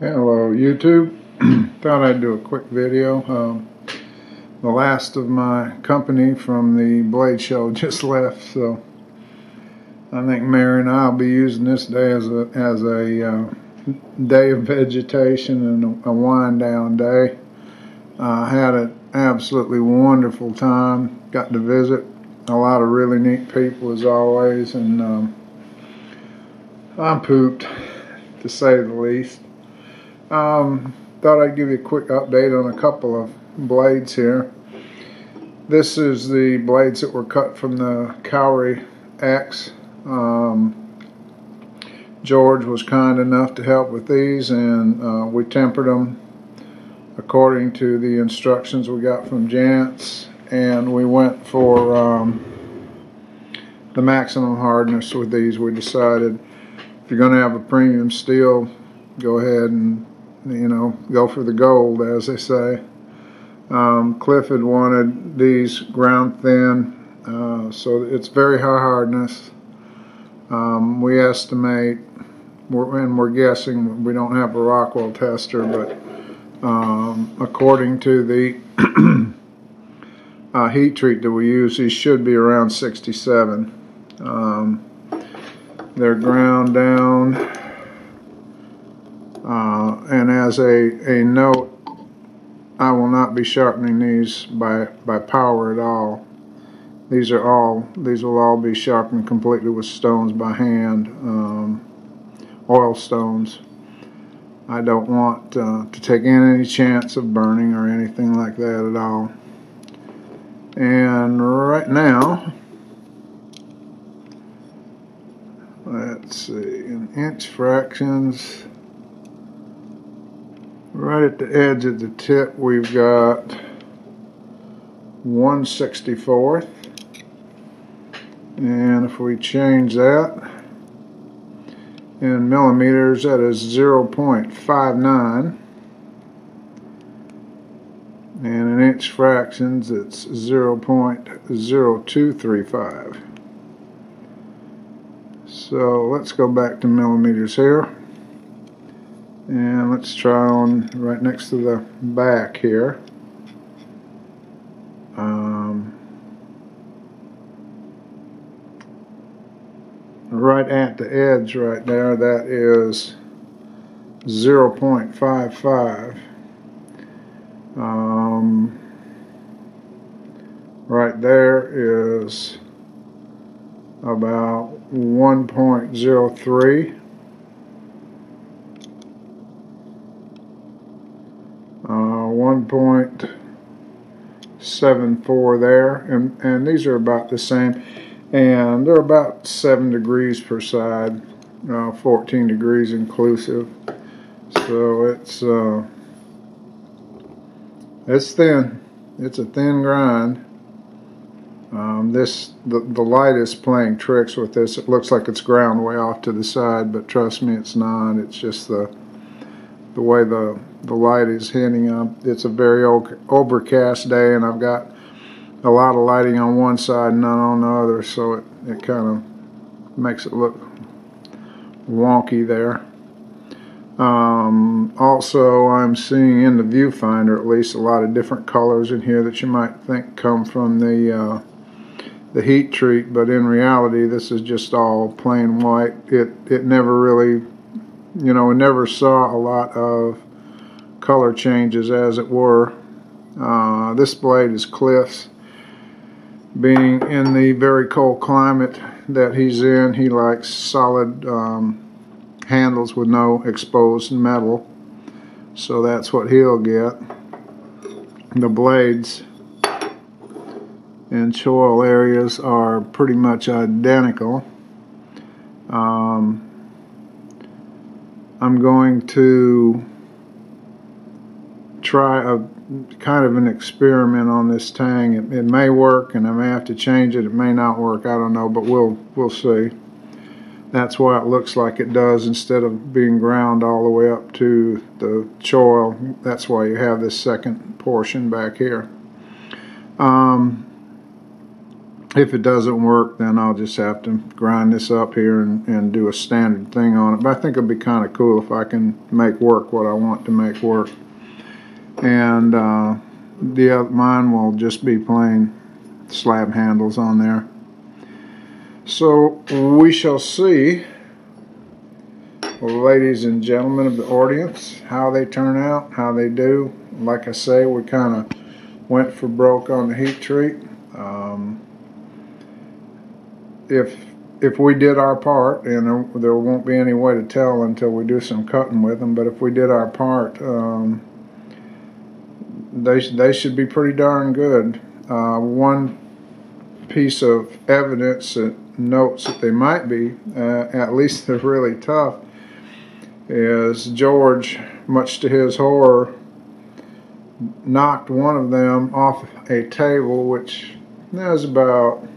Hello YouTube. Thought I'd do a quick video. The last of my company from the blade show just left, so I think Mary and I will be using this day as a day of vegetation and a wind down day. Had an absolutely wonderful time. Got to visit a lot of really neat people as always, and I'm pooped to say the least. Thought I'd give you a quick update on a couple of blades here. This is the blades that were cut from the Cowry X. George was kind enough to help with these, and we tempered them according to the instructions we got from Jantz, and we went for the maximum hardness with these. We decided if you're going to have a premium steel, go ahead and go for the gold, as they say. Cliff had wanted these ground thin, so it's very high hardness. We estimate, and we're guessing, we don't have a Rockwell tester, but according to the heat treat that we use, these should be around 67. They're ground down. And as a note, I will not be sharpening these by power at all. These will all be sharpened completely with stones by hand, oil stones. I don't want to take any chance of burning or anything like that at all. And right now, let's see, in inch fractions. Right at the edge of the tip, we've got 1/64th, and if we change that in millimeters, that is 0.59, and in inch fractions, it's 0.0235. So let's go back to millimeters here. And let's try on right next to the back here. Right at the edge right there, that is 0.55. Right there is about 1.03. 1.74 there, and these are about the same, and they're about 7 degrees per side, 14 degrees inclusive. So it's thin. It's a thin grind. The light is playing tricks with this. It looks like it's ground way off to the side, but trust me, it's not. It's just the way the light is hitting up. It's a very overcast day, and I've got a lot of lighting on one side and none on the other, so it kind of makes it look wonky there. Also, I'm seeing in the viewfinder at least a lot of different colors in here that you might think come from the heat treat, but in reality this is just all plain white. It never really, we never saw a lot of color changes, as it were. This blade is Cliff's. Being in the very cold climate that he's in, he likes solid handles with no exposed metal, so that's what he'll get. The blades and choil areas are pretty much identical. I'm going to try a kind of an experiment on this tang. It may work, and I may have to change it. It may not work. I don't know, but we'll see. That's why it looks like it does, instead of being ground all the way up to the choil. That's why you have this second portion back here. If it doesn't work, then I'll just have to grind this up here and do a standard thing on it. But I think it'll be kind of cool if I can make work what I want to make work. And mine will just be plain slab handles on there. So we shall see, ladies and gentlemen of the audience, how they turn out, how they do. Like I say, we kind of went for broke on the heat treat. If we did our part, and there won't be any way to tell until we do some cutting with them, but if we did our part, they should be pretty darn good. One piece of evidence that notes that they might be, at least they're really tough, is George, much to his horror, knocked one of them off a table, which is about,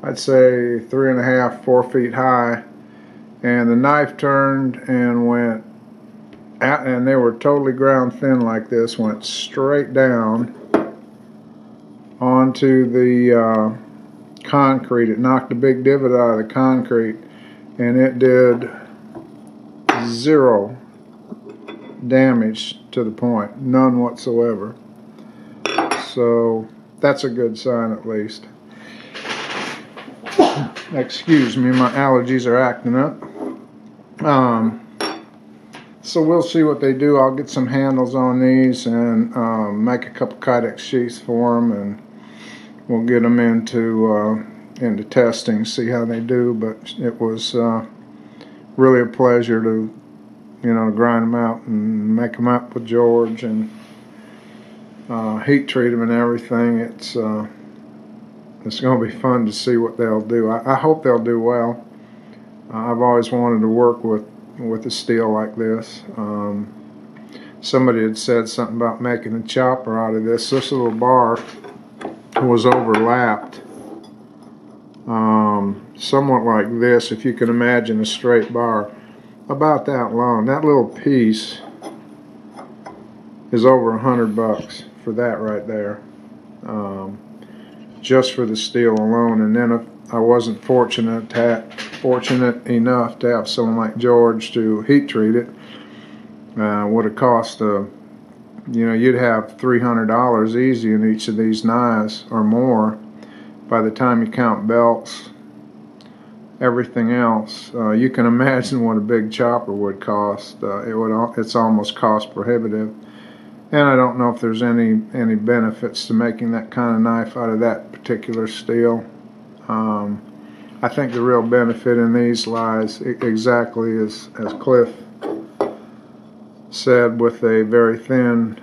I'd say, 3.5, 4 feet high, and the knife turned and went out, and they were totally ground thin like this, went straight down onto the concrete. It knocked a big divot out of the concrete, and it did 0 damage to the point, none whatsoever. So that's a good sign, at least. Excuse me, my allergies are acting up. So we'll see what they do. I'll get some handles on these and make a couple Kydex sheets for them, and we'll get them into testing, see how they do. But it was really a pleasure to, to grind them out and make them up with George and heat treat them and everything. It's going to be fun to see what they'll do. I hope they'll do well. I've always wanted to work with a steel like this. Somebody had said something about making a chopper out of this. This little bar was overlapped, somewhat like this, if you can imagine a straight bar, about that long. That little piece is over $100 for that right there, just for the steel alone. And then if I wasn't fortunate enough to have someone like George to heat treat it, would have cost you'd have $300 easy in each of these knives or more by the time you count belts, everything else. You can imagine what a big chopper would cost. It's almost cost prohibitive, and I don't know if there's any benefits to making that kind of knife out of that particular steel. I think the real benefit in these lies exactly as Cliff said, with a very thin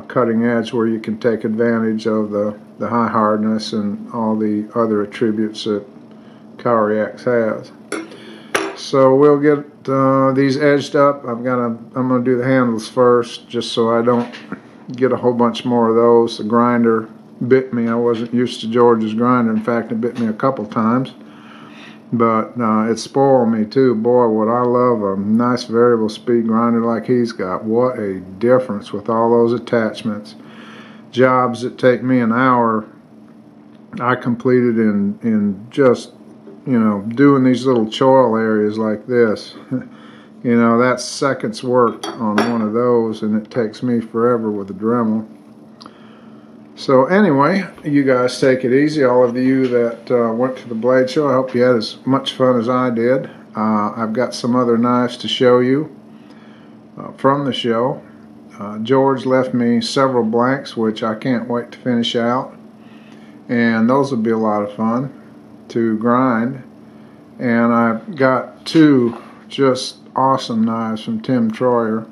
cutting edge where you can take advantage of the high hardness and all the other attributes that Cowry X has. So we'll get these edged up. I'm gonna do the handles first, just so I don't get a whole bunch more of those. The grinder bit me. I wasn't used to George's grinder. In fact, it bit me a couple times. But it spoiled me too. Boy, would I love a nice variable speed grinder like he's got. What a difference with all those attachments. Jobs that take me an hour, I completed in just, doing these little choil areas like this. That's seconds work on one of those, and it takes me forever with a Dremel. So anyway, you guys take it easy. All of you that went to the Blade Show, I hope you had as much fun as I did. I've got some other knives to show you from the show. George left me several blanks, which I can't wait to finish out. And those will be a lot of fun to grind. And I've got 2 just awesome knives from Tim Troyer.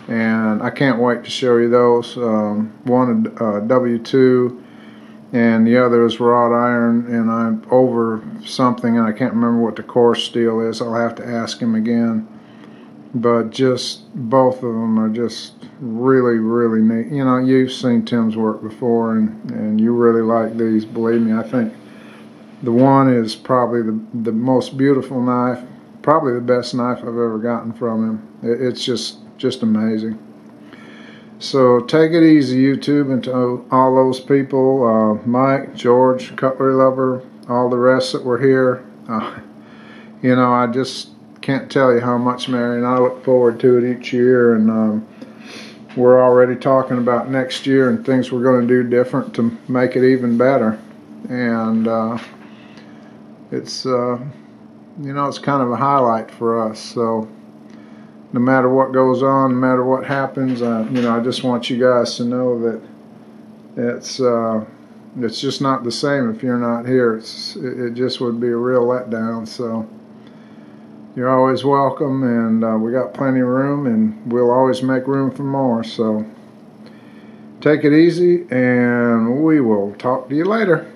And I can't wait to show you those. One W2 and the other is wrought iron, and I'm over something, and I can't remember what the coarse steel is. I'll have to ask him again. But just both of them are just really, really neat. You've seen Tim's work before, and you really like these. Believe me, I think the one is probably the most beautiful knife, probably the best knife I've ever gotten from him. It's just amazing. So take it easy, YouTube, and to all those people, Mike, George, Cutlery Lover, all the rest that were here. You know, I just can't tell you how much Mary and I look forward to it each year, and we're already talking about next year and things we're going to do different to make it even better. And it's you know, it's kind of a highlight for us. So no matter what goes on, no matter what happens, you know, I just want you guys to know that it's just not the same if you're not here. It just would be a real letdown. So you're always welcome, and we got plenty of room, and we'll always make room for more. So take it easy, and we will talk to you later.